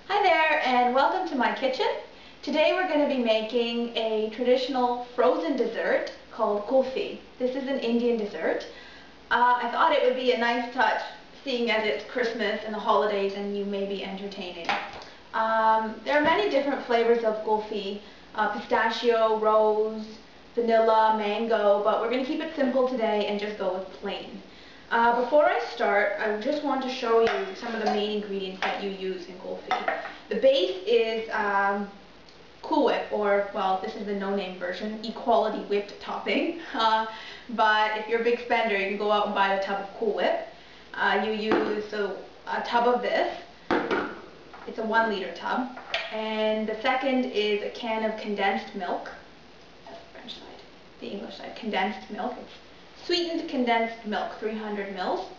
Hi there and welcome to my kitchen. Today we're going to be making a traditional frozen dessert called Qulfi. This is an Indian dessert. I thought it would be a nice touch seeing as it's Christmas and the holidays and you may be entertaining. There are many different flavors of Qulfi, pistachio, rose, vanilla, mango, but we're going to keep it simple today and just go with plain. Before I start, I just want to show you some of the main ingredients that you use in Qulfi. The base is Cool Whip, or, well, this is the no-name version, equality whipped topping. But if you're a big spender, you can go out and buy a tub of Cool Whip. You use a tub of this. It's a 1 liter tub. And the second is a can of condensed milk. That's the French side. The English side, condensed milk. It's sweetened condensed milk, 300 mils.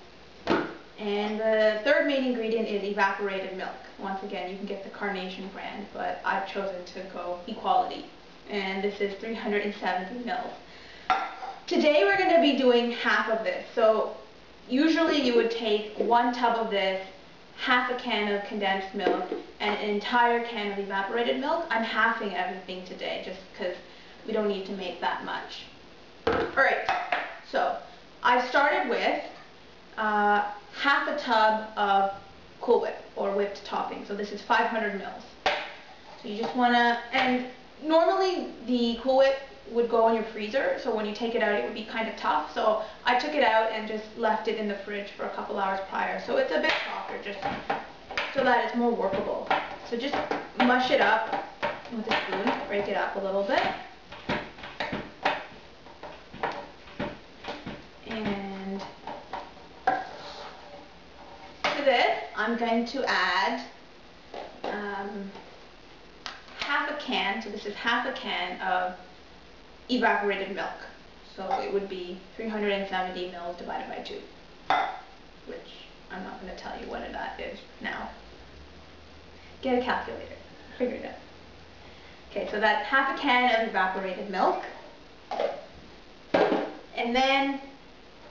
And the third main ingredient is evaporated milk. Once again, you can get the Carnation brand, but I've chosen to go equality. And this is 370 mils. Today we're going to be doing half of this. So usually you would take 1 tub of this, half a can of condensed milk, and an entire can of evaporated milk. I'm halving everything today just because we don't need to make that much. Alright. So, I started with half a tub of Cool Whip, or whipped topping. So this is 500 mils. So you just want to, and normally the Cool Whip would go in your freezer, so when you take it out it would be kind of tough. So I took it out and just left it in the fridge for a couple hours prior. So it's a bit softer, just so that it's more workable. So just mush it up with a spoon, break it up a little bit. And to this, I'm going to add half a can, so this is half a can of evaporated milk. So it would be 370 mils divided by 2, which I'm not going to tell you what that is now. Get a calculator, figure it out. Okay, so that's half a can of evaporated milk. And then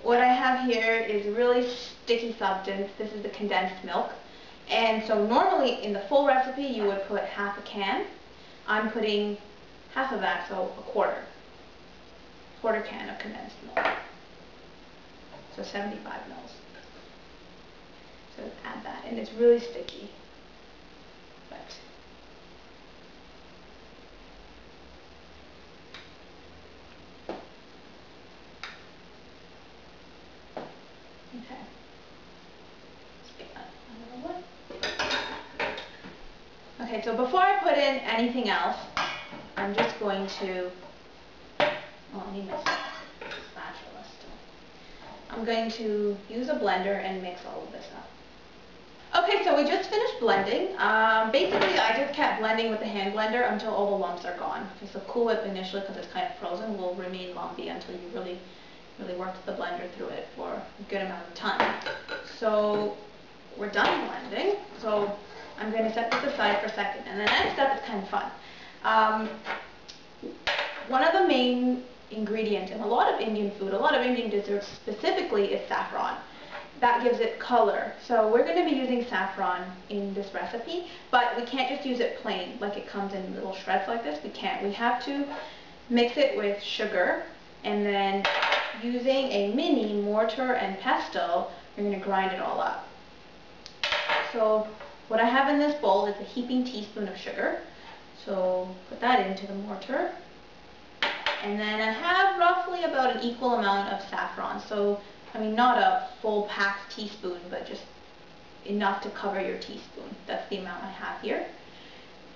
what I have here is a really sticky substance. This is the condensed milk. And so normally in the full recipe you would put half a can. I'm putting half of that, so a quarter can of condensed milk. So 75 mils. So add that, and it's really sticky. But okay. Let's get that another one. Okay, so before I put in anything else, I'm just going to, oh, I need my spatula still. I'm going to use a blender and mix all of this up. Okay, so we just finished blending. Basically, I just kept blending with the hand blender until all the lumps are gone. Because the Cool Whip initially, because it's kind of frozen, will remain lumpy until you really work the blender through it for a good amount of time. So we're done blending. So I'm going to set this aside for a second. And the next step is kind of fun. One of the main ingredients in a lot of Indian food, a lot of Indian desserts specifically, is saffron. That gives it color. So we're going to be using saffron in this recipe, but we can't just use it plain, like it comes in little shreds like this. We can't. We have to mix it with sugar, and then using a mini mortar and pestle, you're going to grind it all up. So what I have in this bowl is a heaping teaspoon of sugar. So put that into the mortar. And then I have roughly about an equal amount of saffron. So, I mean, not a full packed teaspoon, but just enough to cover your teaspoon. That's the amount I have here.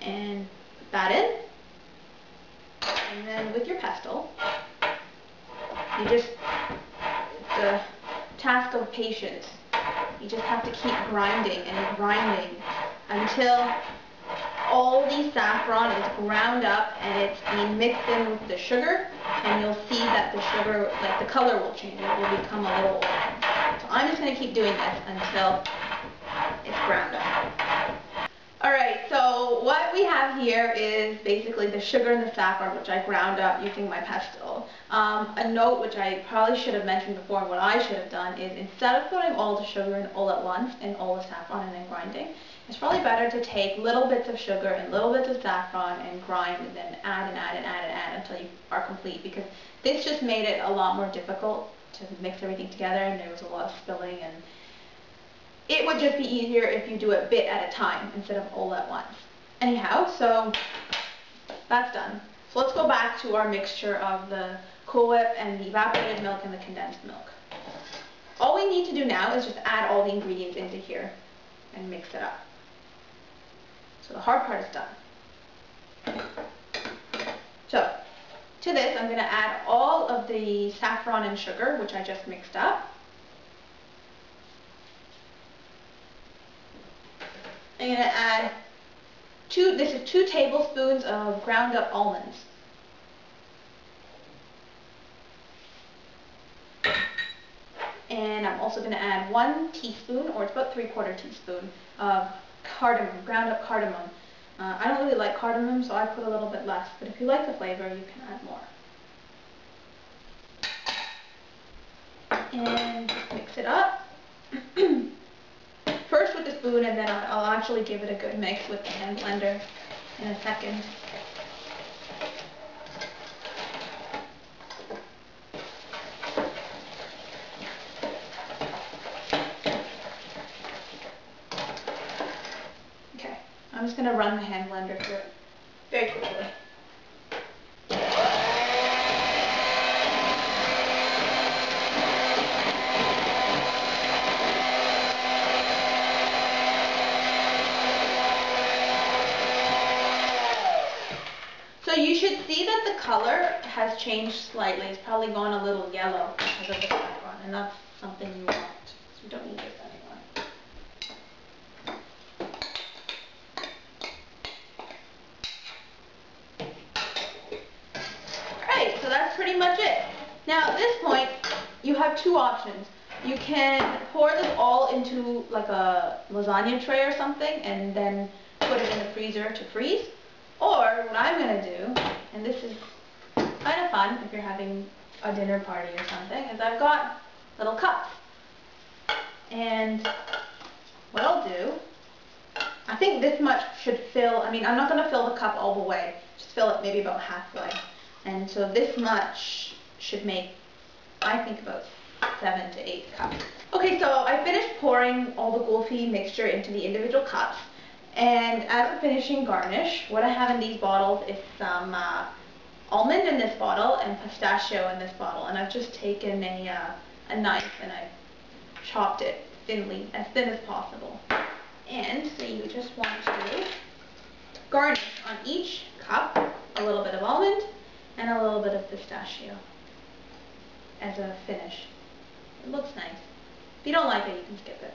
And put that in. And then with your pestle, you just, it's a task of patience. You just have to keep grinding and grinding until all the saffron is ground up and it's being mixed in with the sugar, and you'll see that the sugar, like the color will change. It will become a little orange. So I'm just going to keep doing this until it's ground up. Alright, so what we have here is basically the sugar and the saffron, which I ground up using my pestle. A note which I probably should have mentioned before, and what I should have done is, instead of putting all the sugar in all at once and all the saffron and then grinding, it's probably better to take little bits of sugar and little bits of saffron and grind and then add and add and add and add until you are complete, because this just made it a lot more difficult to mix everything together, and there was a lot of spilling, and it would just be easier if you do it bit at a time instead of all at once. Anyhow, so that's done. So let's go back to our mixture of the Cool Whip and the evaporated milk and the condensed milk. All we need to do now is just add all the ingredients into here and mix it up. So the hard part is done. So to this I'm going to add all of the saffron and sugar, which I just mixed up. I'm going to add this is 2 tablespoons of ground up almonds. And I'm also going to add 1 teaspoon, or it's about 3/4 teaspoon, of cardamom, ground up cardamom. I don't really like cardamom, so I put a little bit less, but if you like the flavor, you can add more. And mix it up. First with the spoon, and then I'll actually give it a good mix with the hand blender in a second. Okay, I'm just going to run the hand blender through it very quickly. So you should see that the color has changed slightly. It's probably gone a little yellow because of the saffron, and that's something you want. So you don't need this anymore. Alright, so that's pretty much it. Now at this point, you have 2 options. You can pour this all into like a lasagna tray or something and then put it in the freezer to freeze. Or what I'm going to do, and this is kind of fun if you're having a dinner party or something, is I've got little cups. And what I'll do, I think this much should fill, I mean, I'm not going to fill the cup all the way, just fill it maybe about halfway. And so this much should make, I think, about 7 to 8 cups. Okay, so I finished pouring all the Qulfi mixture into the individual cups. And as a finishing garnish, what I have in these bottles is some almond in this bottle and pistachio in this bottle. And I've just taken a knife and I've chopped it thinly, as thin as possible. And so you just want to garnish on each cup a little bit of almond and a little bit of pistachio as a finish. It looks nice. If you don't like it, you can skip it.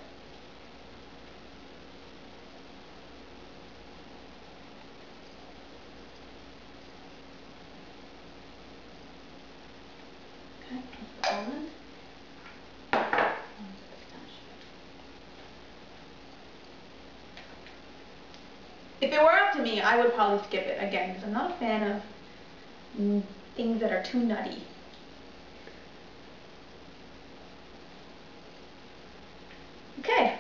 Okay, the almond. If it were up to me, I would probably skip it again, because I'm not a fan of things that are too nutty. Okay,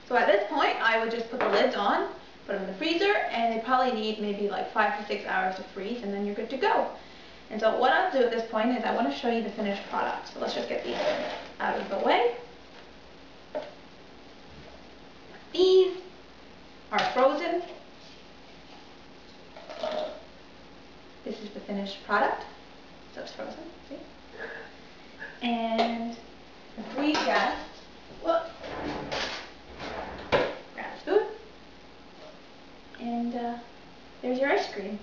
so at this point, I would just put the lids on, put them in the freezer, and they probably need maybe like 5 to 6 hours to freeze, and then you're good to go. And so what I'll do at this point is I want to show you the finished product. So let's just get these out of the way. These are frozen. This is the finished product. So it's frozen, see? And if we just, grab a spoon, and there's your ice cream.